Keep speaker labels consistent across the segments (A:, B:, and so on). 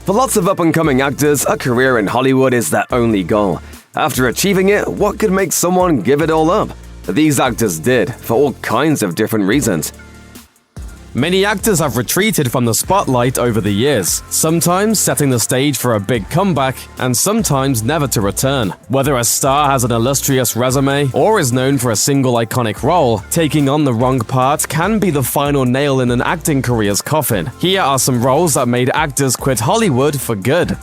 A: For lots of up-and-coming actors, a career in Hollywood is their only goal. After achieving it, what could make someone give it all up? These actors did, for all kinds of different reasons.
B: Many actors have retreated from the spotlight over the years, sometimes setting the stage for a big comeback, and sometimes never to return. Whether a star has an illustrious resume or is known for a single iconic role, taking on the wrong part can be the final nail in an acting career's coffin. Here are some roles that made actors quit Hollywood for good.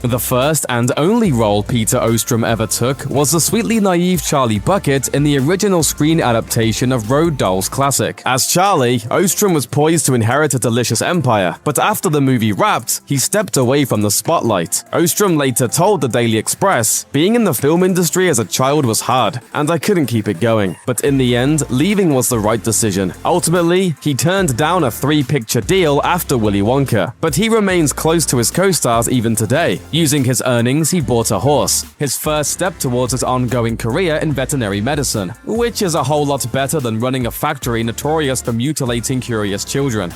B: The first and only role Peter Ostrum ever took was the sweetly naive Charlie Bucket in the original screen adaptation of Roald Dahl's classic. As Charlie, Ostrum was poised to inherit a delicious empire, but after the movie wrapped, he stepped away from the spotlight. Ostrum later told the Daily Express, "Being in the film industry as a child was hard, and I couldn't keep it going. But in the end, leaving was the right decision." Ultimately, he turned down a 3-picture deal after Willy Wonka, but he remains close to his co-stars even today. Using his earnings, he bought a horse, his first step towards his ongoing career in veterinary medicine, which is a whole lot better than running a factory notorious for mutilating curious children.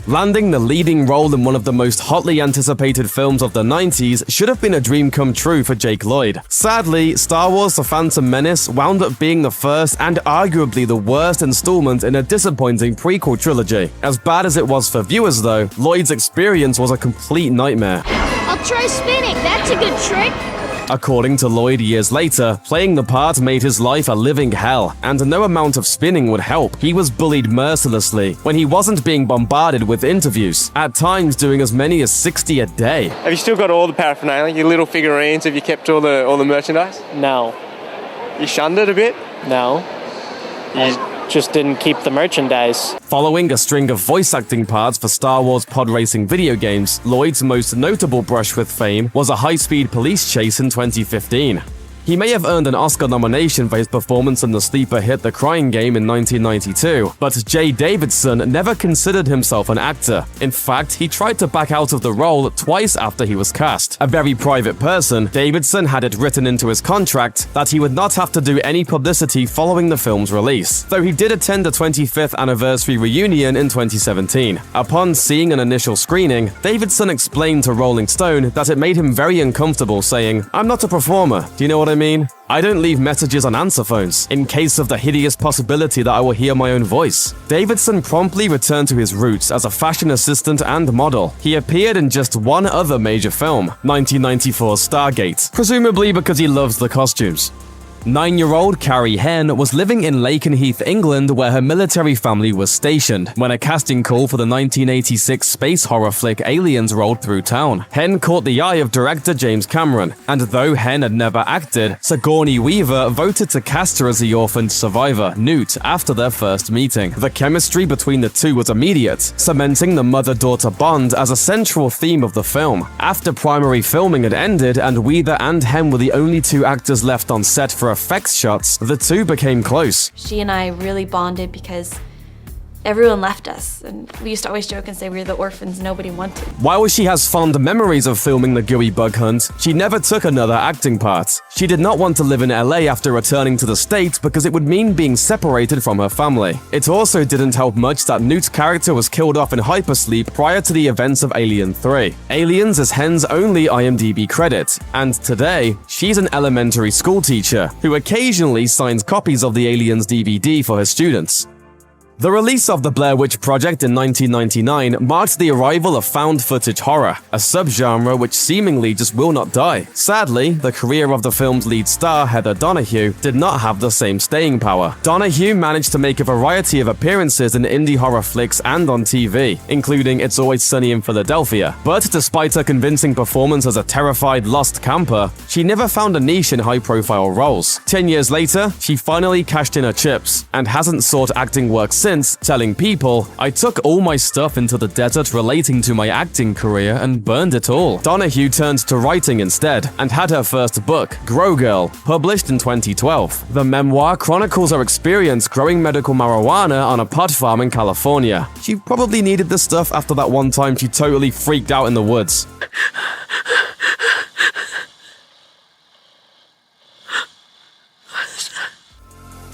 B: Landing the leading role in one of the most hotly anticipated films of the 90s should have been a dream come true for Jake Lloyd. Sadly, Star Wars: The Phantom Menace wound up being the first and arguably the worst installment in a disappointing prequel trilogy. As bad as it was for viewers though, Lloyd's experience was a complete nightmare.
C: I'll try spinning, that's a good trick.
B: According to Lloyd years later, playing the part made his life a living hell, and no amount of spinning would help. He was bullied mercilessly when he wasn't being bombarded with interviews, at times doing as many as 60 a day.
D: Have you still got all the paraphernalia, your little figurines? Have you kept all the merchandise?
E: No.
D: You shunned it a bit?
E: No. I just didn't keep the merchandise.
B: Following a string of voice acting parts for Star Wars pod racing video games, Lloyd's most notable brush with fame was a high-speed police chase in 2015. He may have earned an Oscar nomination for his performance in the sleeper hit The Crying Game in 1992, but Jaye Davidson never considered himself an actor. In fact, he tried to back out of the role twice after he was cast. A very private person, Davidson had it written into his contract that he would not have to do any publicity following the film's release, though he did attend a 25th anniversary reunion in 2017. Upon seeing an initial screening, Davidson explained to Rolling Stone that it made him very uncomfortable, saying, "I'm not a performer, do you know what I mean? I don't leave messages on answer phones, in case of the hideous possibility that I will hear my own voice." Davidson promptly returned to his roots as a fashion assistant and model. He appeared in just one other major film, 1994's Stargate, presumably because he loves the costumes. 9-year-old Carrie Henn was living in Lakenheath, England, where her military family was stationed, when a casting call for the 1986 space horror flick Aliens rolled through town. Henn caught the eye of director James Cameron, and though Henn had never acted, Sigourney Weaver voted to cast her as the orphaned survivor, Newt, after their first meeting. The chemistry between the two was immediate, cementing the mother-daughter bond as a central theme of the film. After primary filming had ended and Weaver and Henn were the only two actors left on set for effects shots, the two became close.
F: She and I really bonded because everyone left us, and we used to always joke and say we were the orphans nobody wanted.
B: While she has fond memories of filming The Gooey Bug Hunt, she never took another acting part. She did not want to live in LA after returning to the States because it would mean being separated from her family. It also didn't help much that Newt's character was killed off in hypersleep prior to the events of Alien 3. Aliens is Henn's only IMDb credit, and today, she's an elementary school teacher who occasionally signs copies of the Aliens DVD for her students. The release of The Blair Witch Project in 1999 marked the arrival of found footage horror, a subgenre which seemingly just will not die. Sadly, the career of the film's lead star, Heather Donahue, did not have the same staying power. Donahue managed to make a variety of appearances in indie horror flicks and on TV, including It's Always Sunny in Philadelphia. But despite her convincing performance as a terrified lost camper, she never found a niche in high-profile roles. 10 years later, she finally cashed in her chips, and hasn't sought acting work since, telling People, "I took all my stuff into the desert relating to my acting career and burned it all." Donahue turned to writing instead, and had her first book, Grow Girl, published in 2012. The memoir chronicles her experience growing medical marijuana on a pot farm in California. She probably needed the stuff after that one time she totally freaked out in the woods.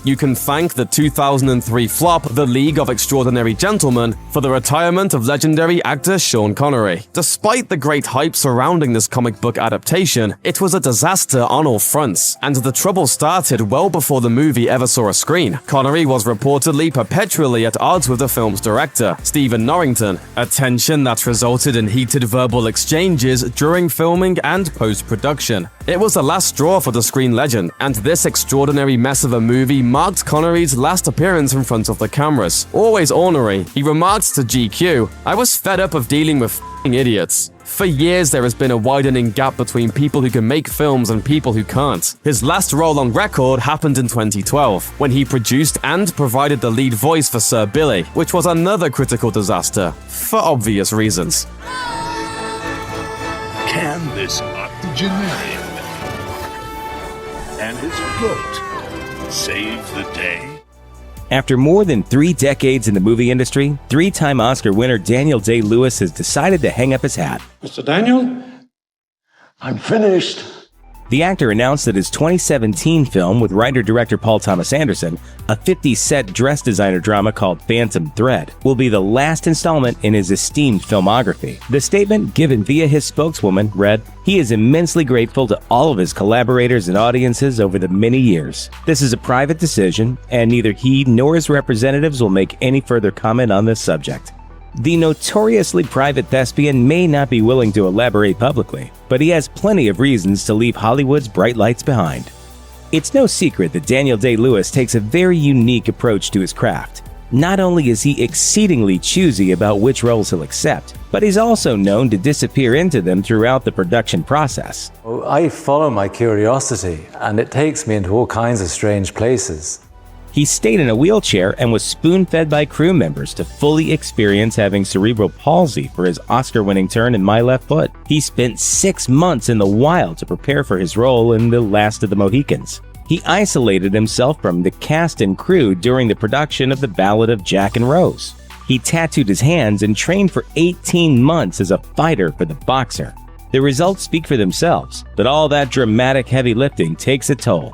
B: You can thank the 2003 flop The League of Extraordinary Gentlemen for the retirement of legendary actor Sean Connery. Despite the great hype surrounding this comic book adaptation, it was a disaster on all fronts, and the trouble started well before the movie ever saw a screen. Connery was reportedly perpetually at odds with the film's director, Stephen Norrington, a tension that resulted in heated verbal exchanges during filming and post-production. It was the last straw for the screen legend, and this extraordinary mess of a movie marked Connery's last appearance in front of the cameras. Always ornery, he remarked to GQ, "I was fed up of dealing with f***ing idiots. For years there has been a widening gap between people who can make films and people who can't." His last role on record happened in 2012, when he produced and provided the lead voice for Sir Billy, which was another critical disaster, for obvious reasons.
G: Can this octogenarian and his float save the day?
H: After more than 3 decades in the movie industry, 3-time Oscar winner Daniel Day-Lewis has decided to hang up his hat.
I: Mr. Daniel, I'm finished.
H: The actor announced that his 2017 film with writer-director Paul Thomas Anderson, a 50-set dress designer drama called Phantom Thread, will be the last installment in his esteemed filmography. The statement, given via his spokeswoman, read, "He is immensely grateful to all of his collaborators and audiences over the many years. This is a private decision, and neither he nor his representatives will make any further comment on this subject." The notoriously private thespian may not be willing to elaborate publicly, but he has plenty of reasons to leave Hollywood's bright lights behind. It's no secret that Daniel Day-Lewis takes a very unique approach to his craft. Not only is he exceedingly choosy about which roles he'll accept, but he's also known to disappear into them throughout the production process.
J: I follow my curiosity, and it takes me into all kinds of strange places.
H: He stayed in a wheelchair and was spoon-fed by crew members to fully experience having cerebral palsy for his Oscar-winning turn in My Left Foot. He spent 6 months in the wild to prepare for his role in The Last of the Mohicans. He isolated himself from the cast and crew during the production of The Ballad of Jack and Rose. He tattooed his hands and trained for 18 months as a fighter for The Boxer. The results speak for themselves, but all that dramatic heavy lifting takes a toll.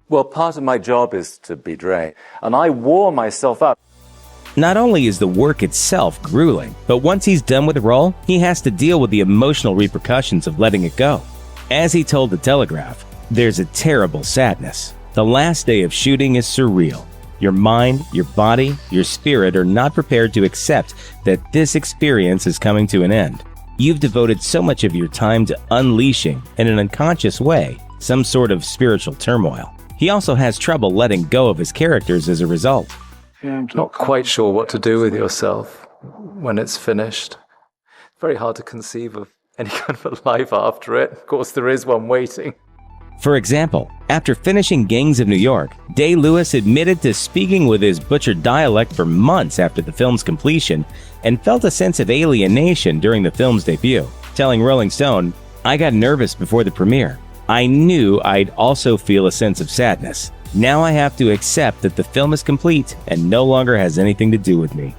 J: Well, part of my job is to be Dre, and I wore myself up.
H: Not only is the work itself grueling, but once he's done with the role, he has to deal with the emotional repercussions of letting it go. As he told The Telegraph, "There's a terrible sadness. The last day of shooting is surreal. Your mind, your body, your spirit are not prepared to accept that this experience is coming to an end. You've devoted so much of your time to unleashing, in an unconscious way, some sort of spiritual turmoil." He also has trouble letting go of his characters as a result.
J: I'm not quite sure what to do with yourself when it's finished. Very hard to conceive of any kind of a life after it. Of course, there is one waiting.
H: For example, after finishing Gangs of New York, Day-Lewis admitted to speaking with his butchered dialect for months after the film's completion and felt a sense of alienation during the film's debut, telling Rolling Stone, "I got nervous before the premiere. I knew I'd also feel a sense of sadness. Now I have to accept that the film is complete and no longer has anything to do with me."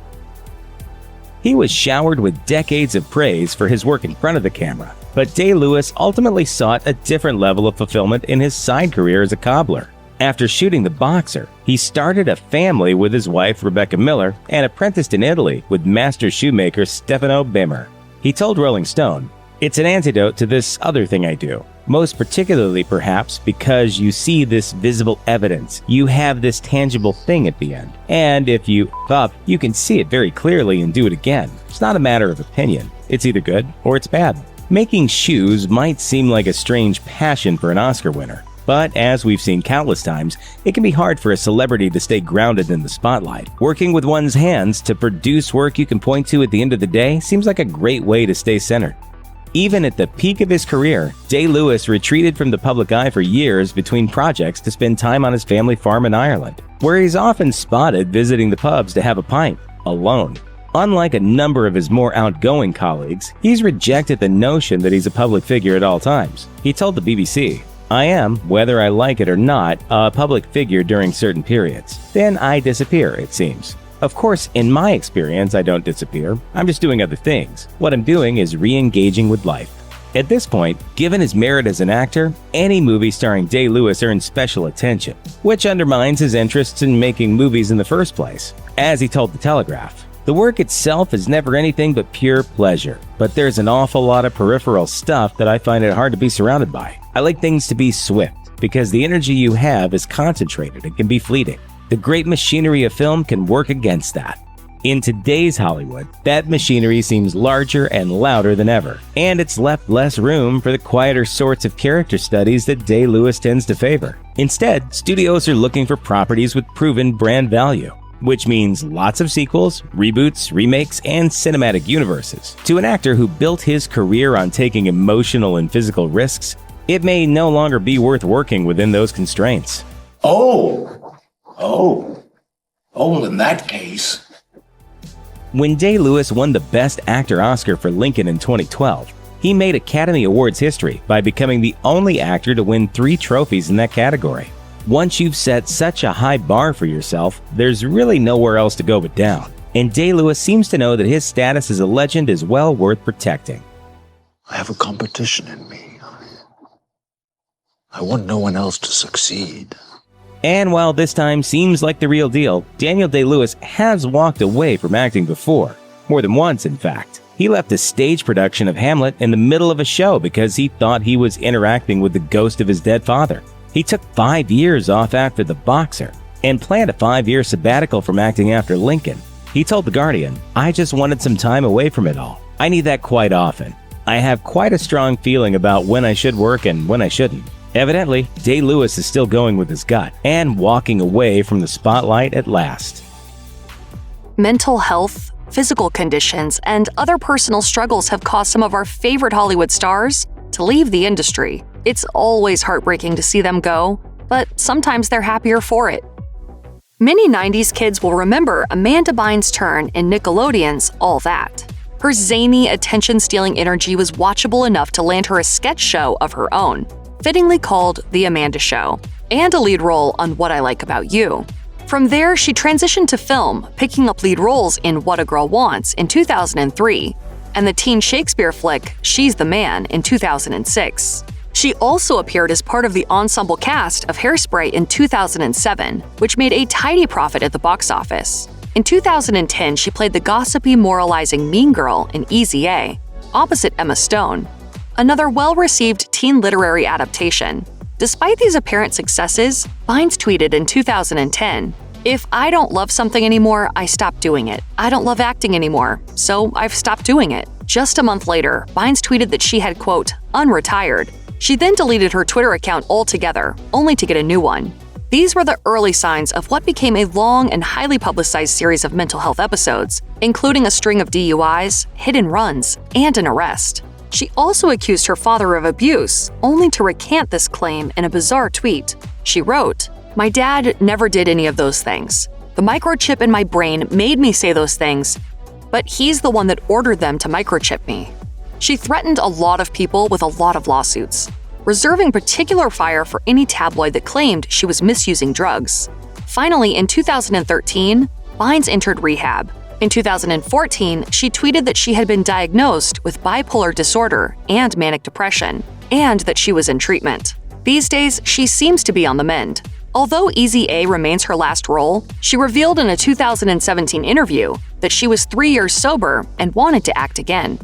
H: He was showered with decades of praise for his work in front of the camera, but Day-Lewis ultimately sought a different level of fulfillment in his side career as a cobbler. After shooting The Boxer, he started a family with his wife Rebecca Miller and apprenticed in Italy with master shoemaker Stefano Bimmer. He told Rolling Stone, "It's an antidote to this other thing I do. Most particularly, perhaps, because you see this visible evidence. You have this tangible thing at the end. And if you f up, you can see it very clearly and do it again. It's not a matter of opinion. It's either good or it's bad." Making shoes might seem like a strange passion for an Oscar winner. But as we've seen countless times, it can be hard for a celebrity to stay grounded in the spotlight. Working with one's hands to produce work you can point to at the end of the day seems like a great way to stay centered. Even at the peak of his career, Day-Lewis retreated from the public eye for years between projects to spend time on his family farm in Ireland, where he's often spotted visiting the pubs to have a pint, alone. Unlike a number of his more outgoing colleagues, he's rejected the notion that he's a public figure at all times. He told the BBC, "I am, whether I like it or not, a public figure during certain periods. Then I disappear, it seems. Of course, in my experience, I don't disappear. I'm just doing other things. What I'm doing is re-engaging with life." At this point, given his merit as an actor, any movie starring Day Lewis earns special attention, which undermines his interests in making movies in the first place. As he told The Telegraph, "The work itself is never anything but pure pleasure, but there's an awful lot of peripheral stuff that I find it hard to be surrounded by. I like things to be swift, because the energy you have is concentrated and can be fleeting. The great machinery of film can work against that. In today's Hollywood, that machinery seems larger and louder than ever, and it's left less room for the quieter sorts of character studies that Day Lewis tends to favor. Instead, studios are looking for properties with proven brand value, which means lots of sequels, reboots, remakes, and cinematic universes. To an actor who built his career on taking emotional and physical risks, it may no longer be worth working within those constraints."
I: Well, in that case.
H: When Day Lewis won the Best Actor Oscar for Lincoln in 2012, he made Academy Awards history by becoming the only actor to win 3 trophies in that category. Once you've set such a high bar for yourself, there's really nowhere else to go but down. And Day Lewis seems to know that his status as a legend is well worth protecting.
I: I have a competition in me. I want no one else to succeed.
H: And while this time seems like the real deal, Daniel Day-Lewis has walked away from acting before. More than once, in fact. He left a stage production of Hamlet in the middle of a show because he thought he was interacting with the ghost of his dead father. He took 5 years off after The Boxer and planned a 5-year sabbatical from acting after Lincoln. He told The Guardian, "I just wanted some time away from it all. I need that quite often. I have quite a strong feeling about when I should work and when I shouldn't." Evidently, Day Lewis is still going with his gut and walking away from the spotlight at last.
K: Mental health, physical conditions, and other personal struggles have caused some of our favorite Hollywood stars to leave the industry. It's always heartbreaking to see them go, but sometimes they're happier for it. Many 90s kids will remember Amanda Bynes' turn in Nickelodeon's All That. Her zany, attention-stealing energy was watchable enough to land her a sketch show of her own, fittingly called The Amanda Show, and a lead role on What I Like About You. From there, she transitioned to film, picking up lead roles in What a Girl Wants in 2003, and the teen Shakespeare flick She's the Man in 2006. She also appeared as part of the ensemble cast of Hairspray in 2007, which made a tidy profit at the box office. In 2010, she played the gossipy, moralizing mean girl in Easy A, opposite Emma Stone, another well-received teen literary adaptation. Despite these apparent successes, Bynes tweeted in 2010, "If I don't love something anymore, I stop doing it. I don't love acting anymore, so I've stopped doing it." Just a month later, Bynes tweeted that she had, quote, "unretired." She then deleted her Twitter account altogether, only to get a new one. These were the early signs of what became a long and highly publicized series of mental health episodes, including a string of DUIs, hit-and runs, and an arrest. She also accused her father of abuse, only to recant this claim in a bizarre tweet. She wrote, "My dad never did any of those things. The microchip in my brain made me say those things, but he's the one that ordered them to microchip me." She threatened a lot of people with a lot of lawsuits, reserving particular fire for any tabloid that claimed she was misusing drugs. Finally, in 2013, Bynes entered rehab. In 2014, she tweeted that she had been diagnosed with bipolar disorder and manic depression, and that she was in treatment. These days, she seems to be on the mend. Although Easy A remains her last role, she revealed in a 2017 interview that she was 3 years sober and wanted to act again.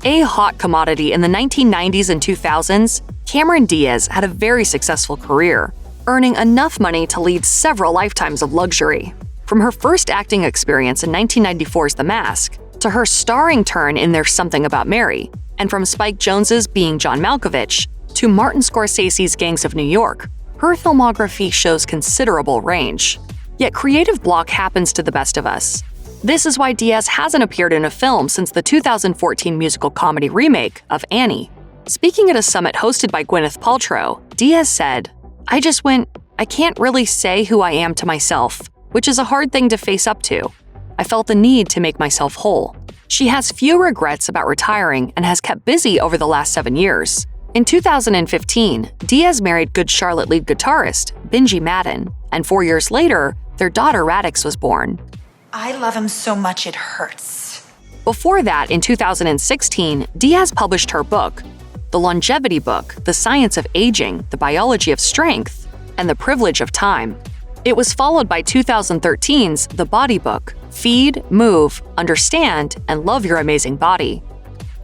K: A hot commodity in the 1990s and 2000s, Cameron Diaz had a very successful career, earning enough money to lead several lifetimes of luxury. From her first acting experience in 1994's The Mask, to her starring turn in There's Something About Mary, and from Spike Jonze's Being John Malkovich to Martin Scorsese's Gangs of New York, her filmography shows considerable range. Yet creative block happens to the best of us. This is why Diaz hasn't appeared in a film since the 2014 musical comedy remake of Annie. Speaking at a summit hosted by Gwyneth Paltrow, Diaz said, "I just went, I can't really say who I am to myself, which is a hard thing to face up to. I felt the need to make myself whole." She has few regrets about retiring and has kept busy over the last 7 years. In 2015, Diaz married Good Charlotte lead guitarist Benji Madden, and 4 years later, their daughter Radix was born.
L: "I love him so much it hurts."
K: Before that, in 2016, Diaz published her book, The Longevity Book, The Science of Aging, The Biology of Strength, and The Privilege of Time. It was followed by 2013's The Body Book, Feed, Move, Understand, and Love Your Amazing Body.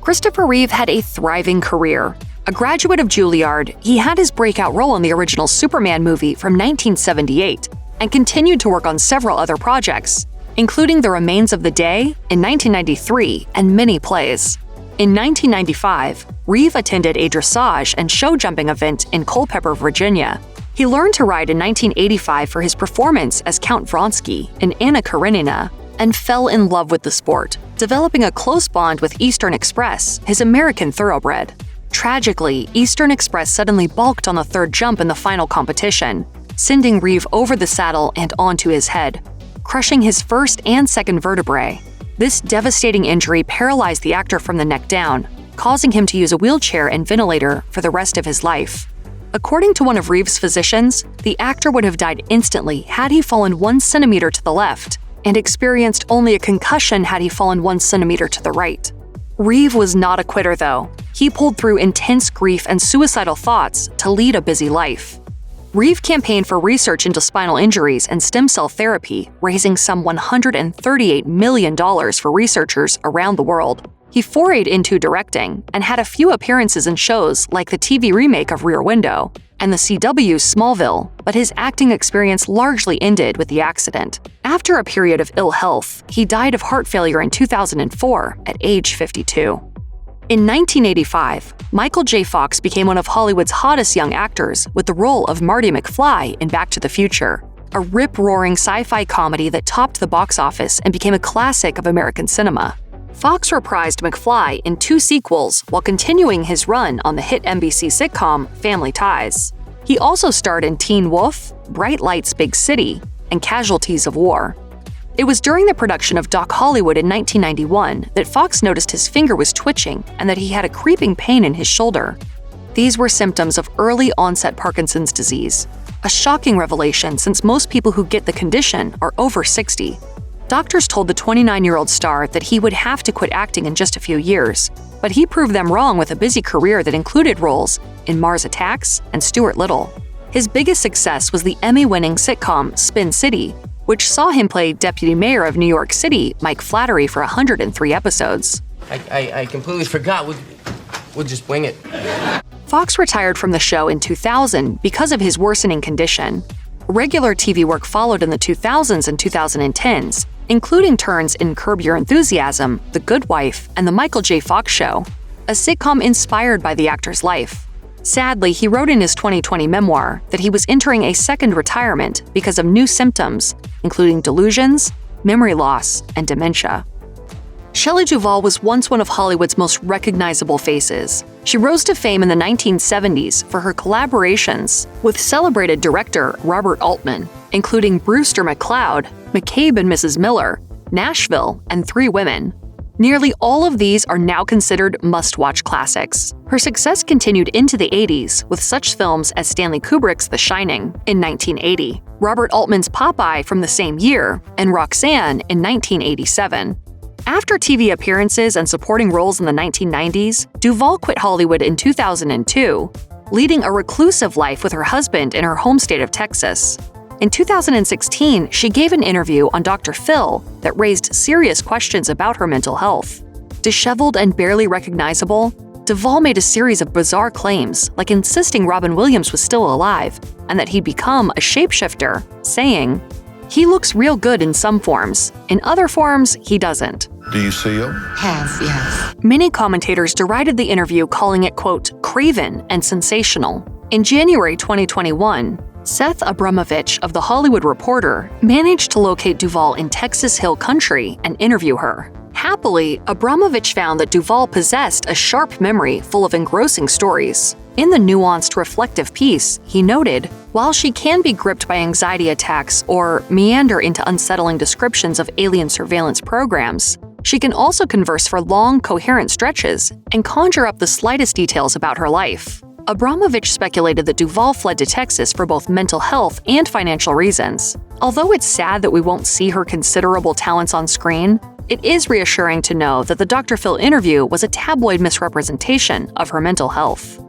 K: Christopher Reeve had a thriving career. A graduate of Juilliard, he had his breakout role in the original Superman movie from 1978 and continued to work on several other projects, including The Remains of the Day in 1993 and many plays. In 1995, Reeve attended a dressage and show jumping event in Culpeper, Virginia. He learned to ride in 1985 for his performance as Count Vronsky in Anna Karenina and fell in love with the sport, developing a close bond with Eastern Express, his American thoroughbred. Tragically, Eastern Express suddenly balked on the third jump in the final competition, sending Reeve over the saddle and onto his head, crushing his first and second vertebrae. This devastating injury paralyzed the actor from the neck down, causing him to use a wheelchair and ventilator for the rest of his life. According to one of Reeve's physicians, the actor would have died instantly had he fallen 1 centimeter to the left and experienced only a concussion had he fallen 1 centimeter to the right. Reeve was not a quitter, though. He pulled through intense grief and suicidal thoughts to lead a busy life. Reeve campaigned for research into spinal injuries and stem cell therapy, raising some $138 million for researchers around the world. He forayed into directing and had a few appearances in shows like the TV remake of Rear Window and the CW's Smallville, but his acting experience largely ended with the accident. After a period of ill health, he died of heart failure in 2004 at age 52. In 1985, Michael J. Fox became one of Hollywood's hottest young actors with the role of Marty McFly in Back to the Future, a rip-roaring sci-fi comedy that topped the box office and became a classic of American cinema. Fox reprised McFly in 2 sequels while continuing his run on the hit NBC sitcom Family Ties. He also starred in Teen Wolf, Bright Lights Big City, and Casualties of War. It was during the production of Doc Hollywood in 1991 that Fox noticed his finger was twitching and that he had a creeping pain in his shoulder. These were symptoms of early-onset Parkinson's disease, a shocking revelation since most people who get the condition are over 60. Doctors told the 29-year-old star that he would have to quit acting in just a few years, but he proved them wrong with a busy career that included roles in Mars Attacks and Stuart Little. His biggest success was the Emmy-winning sitcom Spin City, which saw him play Deputy Mayor of New York City, Mike Flattery, for 103 episodes.
M: I completely forgot. We'll just wing it.
K: Fox retired from the show in 2000 because of his worsening condition. Regular TV work followed in the 2000s and 2010s, including turns in Curb Your Enthusiasm, The Good Wife, and The Michael J. Fox Show, a sitcom inspired by the actor's life. Sadly, he wrote in his 2020 memoir that he was entering a second retirement because of new symptoms, including delusions, memory loss, and dementia. Shelley Duvall was once one of Hollywood's most recognizable faces. She rose to fame in the 1970s for her collaborations with celebrated director Robert Altman, including Brewster McCloud, McCabe and Mrs. Miller, Nashville, and 3 Women. Nearly all of these are now considered must-watch classics. Her success continued into the 80s with such films as Stanley Kubrick's The Shining in 1980, Robert Altman's Popeye from the same year, and Roxanne in 1987. After TV appearances and supporting roles in the 1990s, Duvall quit Hollywood in 2002, leading a reclusive life with her husband in her home state of Texas. In 2016, she gave an interview on Dr. Phil that raised serious questions about her mental health. Disheveled and barely recognizable, Duvall made a series of bizarre claims, like insisting Robin Williams was still alive and that he'd become a shapeshifter, saying, "He looks real good in some forms. In other forms, he doesn't."
I: Do you see him?
L: Yes.
K: Many commentators derided the interview, calling it, quote, craven and sensational. In January 2021, Seth Abramovich of The Hollywood Reporter managed to locate Duvall in Texas Hill Country and interview her. Happily, Abramovich found that Duvall possessed a sharp memory full of engrossing stories. In the nuanced, reflective piece, he noted, while she can be gripped by anxiety attacks or meander into unsettling descriptions of alien surveillance programs, she can also converse for long, coherent stretches and conjure up the slightest details about her life. Abramovich speculated that Duvall fled to Texas for both mental health and financial reasons. Although it's sad that we won't see her considerable talents on screen, it is reassuring to know that the Dr. Phil interview was a tabloid misrepresentation of her mental health.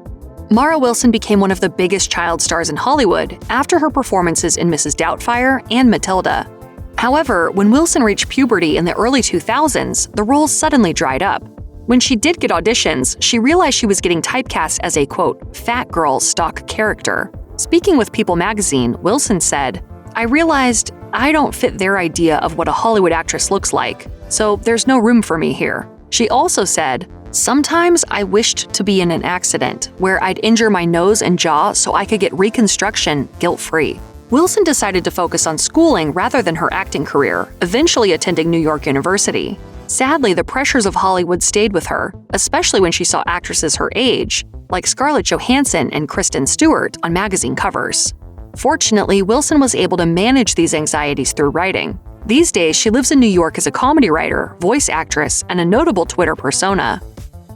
K: Mara Wilson became one of the biggest child stars in Hollywood after her performances in Mrs. Doubtfire and Matilda. However, when Wilson reached puberty in the early 2000s, the roles suddenly dried up. When she did get auditions, she realized she was getting typecast as a, quote, fat girl stock character. Speaking with People magazine, Wilson said, "I realized I don't fit their idea of what a Hollywood actress looks like, so there's no room for me here." She also said, "Sometimes I wished to be in an accident where I'd injure my nose and jaw so I could get reconstruction guilt-free." Wilson decided to focus on schooling rather than her acting career, eventually attending New York University. Sadly, the pressures of Hollywood stayed with her, especially when she saw actresses her age, like Scarlett Johansson and Kristen Stewart, on magazine covers. Fortunately, Wilson was able to manage these anxieties through writing. These days, she lives in New York as a comedy writer, voice actress, and a notable Twitter persona.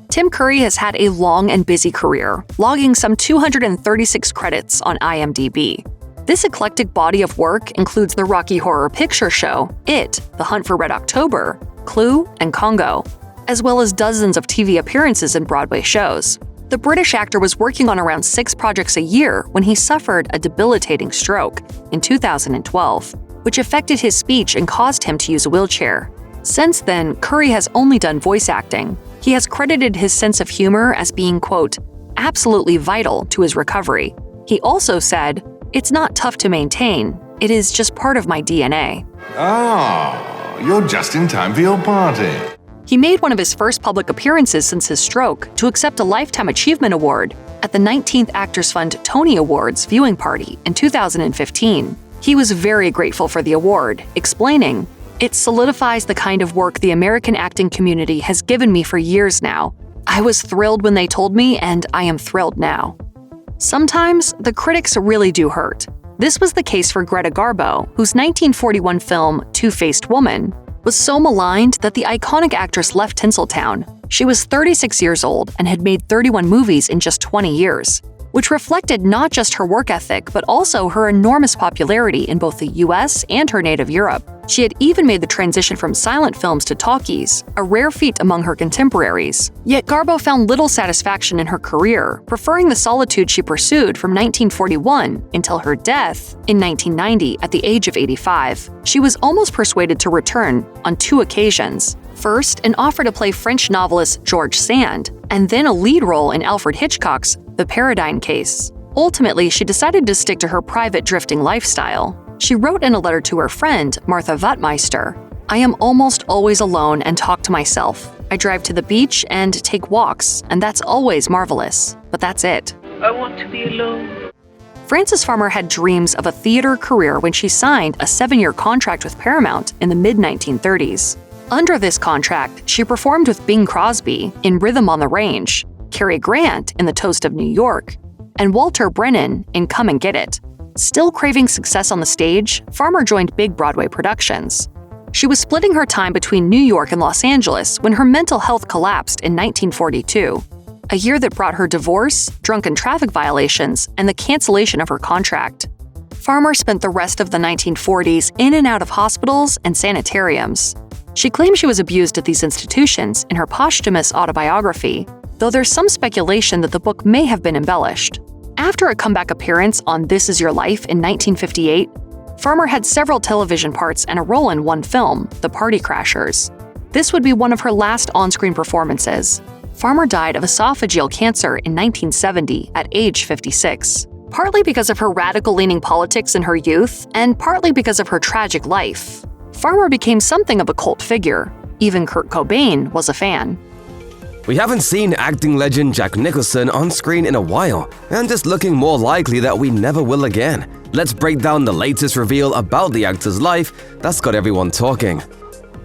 K: Tim Curry has had a long and busy career, logging some 236 credits on IMDb. This eclectic body of work includes the Rocky Horror Picture Show, It, The Hunt for Red October, Clue, and Congo, as well as dozens of TV appearances in Broadway shows. The British actor was working on around 6 projects a year when he suffered a debilitating stroke in 2012, which affected his speech and caused him to use a wheelchair. Since then, Curry has only done voice acting. He has credited his sense of humor as being, quote, absolutely vital to his recovery. He also said, "It's not tough to maintain. It is just part of my DNA."
N: Oh, you're just in time for your party.
K: He made one of his first public appearances since his stroke to accept a Lifetime Achievement Award at the 19th Actors Fund Tony Awards viewing party in 2015. He was very grateful for the award, explaining, "It solidifies the kind of work the American acting community has given me for years now. I was thrilled when they told me, and I am thrilled now." Sometimes, the critics really do hurt. This was the case for Greta Garbo, whose 1941 film Two-Faced Woman was so maligned that the iconic actress left Tinseltown. She was 36 years old and had made 31 movies in just 20 years, which reflected not just her work ethic but also her enormous popularity in both the US and her native Europe. She had even made the transition from silent films to talkies, a rare feat among her contemporaries. Yet Garbo found little satisfaction in her career, preferring the solitude she pursued from 1941 until her death in 1990 at the age of 85. She was almost persuaded to return on 2 occasions. First, an offer to play French novelist George Sand, and then a lead role in Alfred Hitchcock's The Paradigm Case. Ultimately, she decided to stick to her private drifting lifestyle. She wrote in a letter to her friend, Martha Vattmeister, "I am almost always alone and talk to myself. I drive to the beach and take walks, and that's always marvelous. But that's it.
O: I want to be alone."
K: Frances Farmer had dreams of a theater career when she signed a 7-year contract with Paramount in the mid-1930s. Under this contract, she performed with Bing Crosby in Rhythm on the Range, Cary Grant in The Toast of New York, and Walter Brennan in Come and Get It. Still craving success on the stage, Farmer joined big Broadway productions. She was splitting her time between New York and Los Angeles when her mental health collapsed in 1942, a year that brought her divorce, drunken traffic violations, and the cancellation of her contract. Farmer spent the rest of the 1940s in and out of hospitals and sanitariums. She claimed she was abused at these institutions in her posthumous autobiography, though there's some speculation that the book may have been embellished. After a comeback appearance on This Is Your Life in 1958, Farmer had several television parts and a role in one film, The Party Crashers. This would be one of her last on-screen performances. Farmer died of esophageal cancer in 1970 at age 56, partly because of her radical-leaning politics in her youth, and partly because of her tragic life. Farmer became something of a cult figure. Even Kurt Cobain was a fan.
A: We haven't seen acting legend Jack Nicholson on screen in a while, and it's looking more likely that we never will again. Let's break down the latest reveal about the actor's life that's got everyone talking.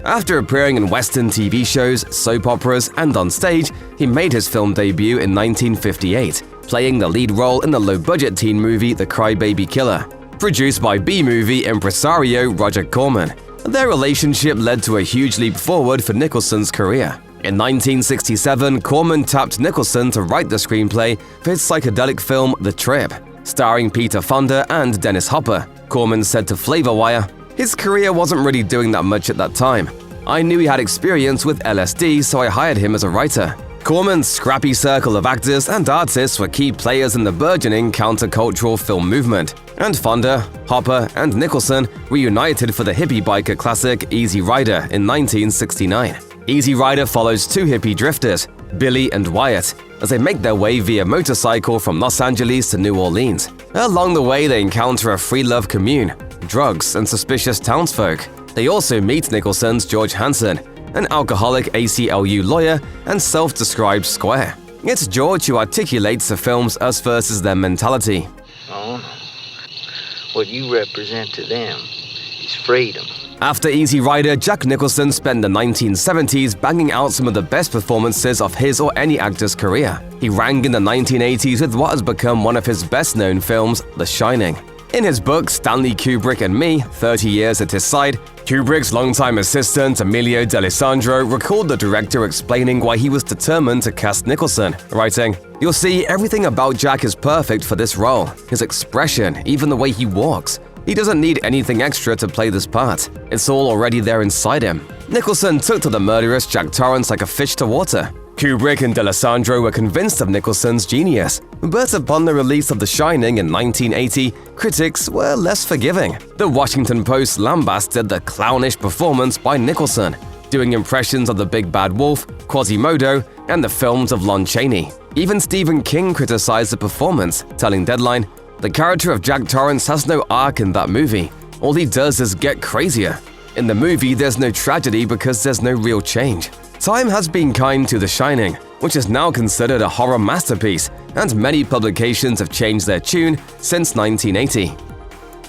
A: After appearing in Western TV shows, soap operas, and on stage, he made his film debut in 1958, playing the lead role in the low-budget teen movie The Crybaby Killer, produced by B-movie impresario Roger Corman. Their relationship led to a huge leap forward for Nicholson's career. In 1967, Corman tapped Nicholson to write the screenplay for his psychedelic film The Trip, starring Peter Fonda and Dennis Hopper. Corman said to Flavor Wire, "His career wasn't really doing that much at that time. I knew he had experience with LSD, so I hired him as a writer. Corman's scrappy circle of actors and artists were key players in the burgeoning countercultural film movement, and Fonda, Hopper, and Nicholson reunited for the hippie biker classic Easy Rider in 1969. Easy Rider follows two hippie drifters, Billy and Wyatt, as they make their way via motorcycle from Los Angeles to New Orleans. Along the way, they encounter a free love commune, drugs, and suspicious townsfolk. They also meet Nicholson's George Hansen, an alcoholic ACLU lawyer and self-described square. It's George who articulates the film's us versus them mentality.
O: Oh no. What you represent to them is freedom.
A: After Easy Rider, Jack Nicholson spent the 1970s banging out some of the best performances of his or any actor's career. He rang in the 1980s with what has become one of his best-known films, The Shining. In his book, Stanley Kubrick and Me, 30 Years at His Side, Kubrick's longtime assistant, Emilio D'Alessandro, recalled the director explaining why he was determined to cast Nicholson, writing, "You'll see, everything about Jack is perfect for this role. His expression, even the way he walks. He doesn't need anything extra to play this part. It's all already there inside him." Nicholson took to the murderous Jack Torrance like a fish to water. Kubrick and D'Alessandro were convinced of Nicholson's genius, but upon the release of The Shining in 1980, critics were less forgiving. The Washington Post lambasted the clownish performance by Nicholson, doing impressions of the Big Bad Wolf, Quasimodo, and the films of Lon Chaney. Even Stephen King criticized the performance, telling Deadline, "The character of Jack Torrance has no arc in that movie. All he does is get crazier. In the movie, there's no tragedy because there's no real change." Time has been kind to The Shining, which is now considered a horror masterpiece, and many publications have changed their tune since 1980.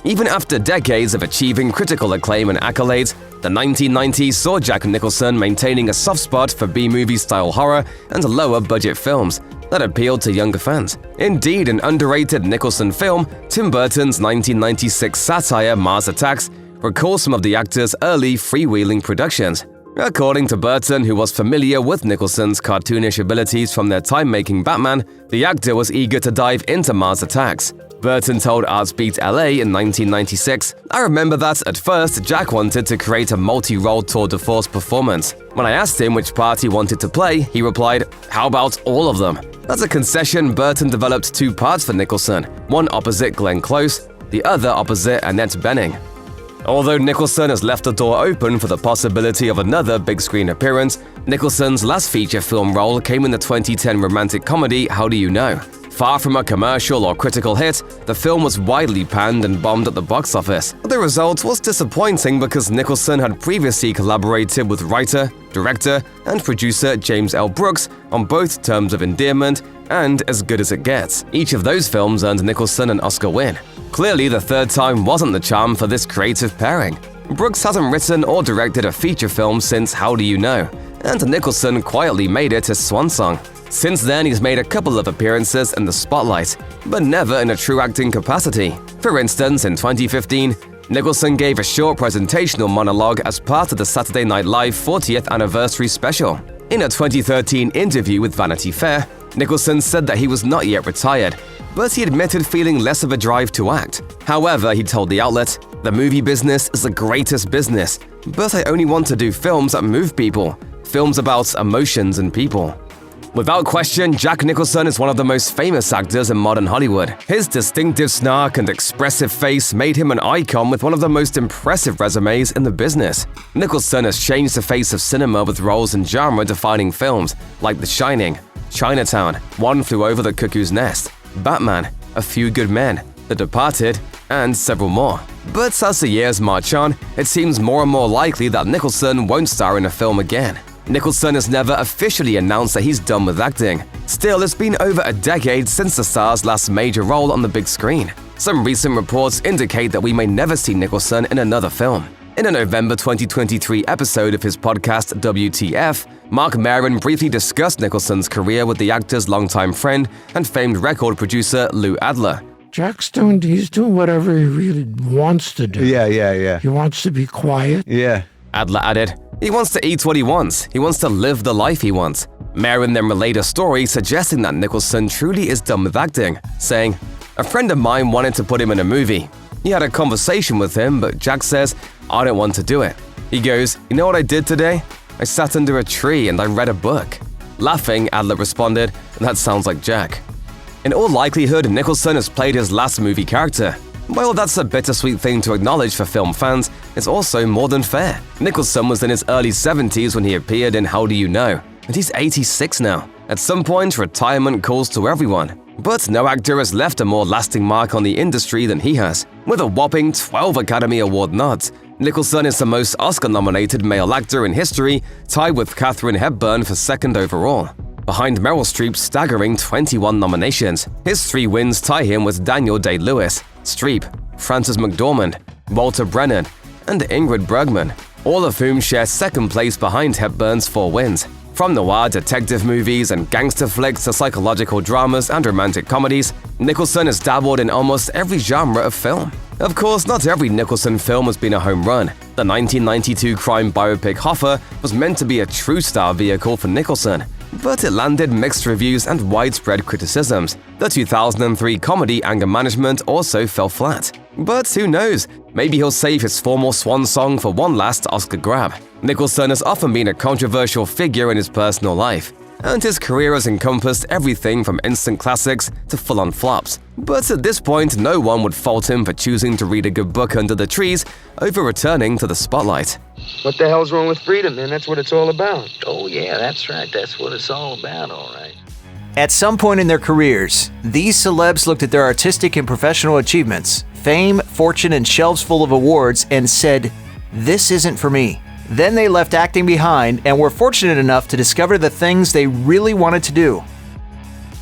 A: Even after decades of achieving critical acclaim and accolades, the 1990s saw Jack Nicholson maintaining a soft spot for B-movie-style horror and lower-budget films that appealed to younger fans. Indeed, an underrated Nicholson film, Tim Burton's 1996 satire Mars Attacks, recalls some of the actor's early freewheeling productions. According to Burton, who was familiar with Nicholson's cartoonish abilities from their time making Batman, the actor was eager to dive into Mars Attacks. Burton told Artsbeat LA in 1996, "I remember that at first Jack wanted to create a multi-role tour de force performance. When I asked him which part he wanted to play, he replied, 'How about all of them?' As a concession, Burton developed two parts for Nicholson, one opposite Glenn Close, the other opposite Annette Bening. Although Nicholson has left the door open for the possibility of another big-screen appearance, Nicholson's last feature film role came in the 2010 romantic comedy How Do You Know? Far from a commercial or critical hit, the film was widely panned and bombed at the box office. The result was disappointing because Nicholson had previously collaborated with writer, director, and producer James L. Brooks on both Terms of Endearment and As Good as It Gets. Each of those films earned Nicholson an Oscar win. Clearly, the third time wasn't the charm for this creative pairing. Brooks hasn't written or directed a feature film since How Do You Know? And Nicholson quietly made it his swan song. Since then, he's made a couple of appearances in the spotlight, but never in a true acting capacity. For instance, in 2015, Nicholson gave a short presentational monologue as part of the Saturday Night Live 40th anniversary special. In a 2013 interview with Vanity Fair, Nicholson said that he was not yet retired, but he admitted feeling less of a drive to act. However, he told the outlet, "The movie business is the greatest business, but I only want to do films that move people, films about emotions and people." Without question, Jack Nicholson is one of the most famous actors in modern Hollywood. His distinctive snark and expressive face made him an icon with one of the most impressive resumes in the business. Nicholson has changed the face of cinema with roles in genre-defining films like The Shining, Chinatown, One Flew Over the Cuckoo's Nest, Batman, A Few Good Men, The Departed, and several more. But as the years march on, it seems more and more likely that Nicholson won't star in a film again. Nicholson has never officially announced that he's done with acting. Still, it's been over a decade since the star's last major role on the big screen. Some recent reports indicate that we may never see Nicholson in another film. In a November 2023 episode of his podcast WTF, Mark Maron briefly discussed Nicholson's career with the actor's longtime friend and famed record producer Lou Adler.
P: He's doing whatever he really wants to do.
Q: Yeah.
P: He wants to be quiet.
Q: Yeah.
A: Adler added, "He wants to eat what he wants. He wants to live the life he wants." Maron then relayed a story suggesting that Nicholson truly is done with acting, saying, "A friend of mine wanted to put him in a movie. He had a conversation with him, but Jack says, I don't want to do it. He goes, "You know what I did today? I sat under a tree and I read a book." Laughing, Adler responded, "That sounds like Jack." In all likelihood, Nicholson has played his last movie character. While that's a bittersweet thing to acknowledge for film fans, it's also more than fair. Nicholson was in his early 70s when he appeared in How Do You Know, and he's 86 now. At some point, retirement calls to everyone. But no actor has left a more lasting mark on the industry than he has. With a whopping 12 Academy Award nods, Nicholson is the most Oscar-nominated male actor in history, tied with Katharine Hepburn for second overall, behind Meryl Streep's staggering 21 nominations. His 3 wins tie him with Daniel Day-Lewis, Streep, Frances McDormand, Walter Brennan, and Ingrid Bergman, all of whom share second place behind Hepburn's 4 wins. From noir detective movies and gangster flicks to psychological dramas and romantic comedies, Nicholson has dabbled in almost every genre of film. Of course, not every Nicholson film has been a home run. The 1992 crime biopic Hoffa was meant to be a true star vehicle for Nicholson, but it landed mixed reviews and widespread criticisms. The 2003 comedy Anger Management also fell flat. But who knows, maybe he'll save his formal swan song for one last Oscar grab. Nicholson has often been a controversial figure in his personal life, and his career has encompassed everything from instant classics to full-on flops. But at this point, no one would fault him for choosing to read a good book under the trees over returning to the spotlight.
Q: What the hell's wrong with freedom, man? That's what it's all about.
O: Oh, yeah, that's right. That's what it's all about, all right.
R: At some point in their careers, these celebs looked at their artistic and professional achievements, fame, fortune, and shelves full of awards and said, "This isn't for me." Then they left acting behind and were fortunate enough to discover the things they really wanted to do.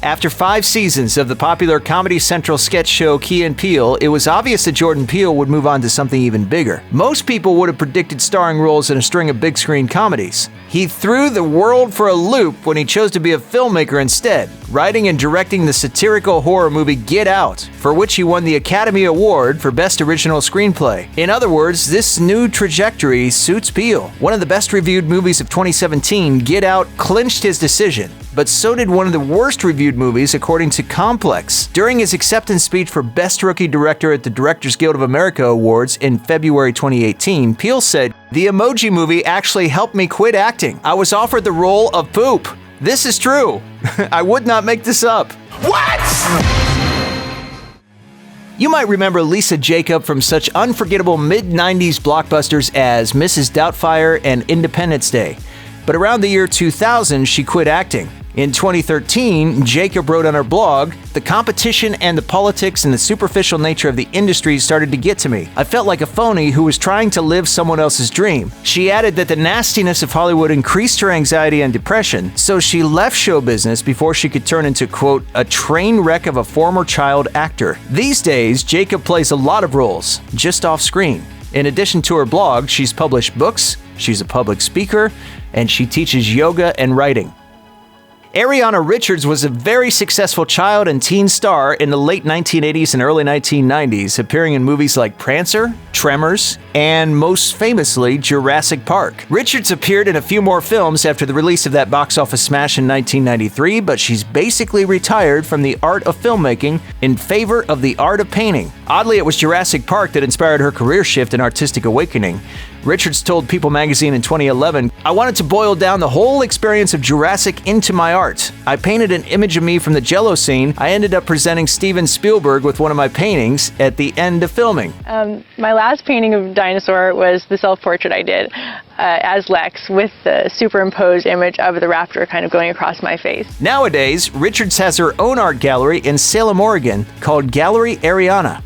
R: After 5 seasons of the popular Comedy Central sketch show Key and Peele, it was obvious that Jordan Peele would move on to something even bigger. Most people would have predicted starring roles in a string of big-screen comedies. He threw the world for a loop when he chose to be a filmmaker instead, writing and directing the satirical horror movie Get Out, for which he won the Academy Award for Best Original Screenplay. In other words, this new trajectory suits Peele. One of the best-reviewed movies of 2017, Get Out clinched his decision, but so did one of the worst-reviewed movies according to Complex. During his acceptance speech for Best Rookie Director at the Directors Guild of America Awards in February 2018, Peele said, "The Emoji Movie actually helped me quit acting. I was offered the role of poop. This is true. I would not make this up."
Q: What?
R: You might remember Lisa Jakub from such unforgettable mid-90s blockbusters as Mrs. Doubtfire and Independence Day. But around the year 2000, she quit acting. In 2013, Jakub wrote on her blog, "The competition and the politics and the superficial nature of the industry started to get to me. I felt like a phony who was trying to live someone else's dream." She added that the nastiness of Hollywood increased her anxiety and depression, so she left show business before she could turn into, quote, "a train wreck of a former child actor." These days, Jakub plays a lot of roles, just off screen. In addition to her blog, she's published books, she's a public speaker, and she teaches yoga and writing. Ariana Richards was a very successful child and teen star in the late 1980s and early 1990s, appearing in movies like Prancer, Tremors, and most famously, Jurassic Park. Richards appeared in a few more films after the release of that box office smash in 1993, but she's basically retired from the art of filmmaking in favor of the art of painting. Oddly, it was Jurassic Park that inspired her career shift and artistic awakening. Richards told People magazine in 2011, "I wanted to boil down the whole experience of Jurassic into my art. I painted an image of me from the Jell-O scene. I ended up presenting Steven Spielberg with one of my paintings at the end of filming."
S: My last painting of dinosaur was the self-portrait I did as Lex, with the superimposed image of the raptor kind of going across my face.
R: Nowadays, Richards has her own art gallery in Salem, Oregon, called Gallery Ariana.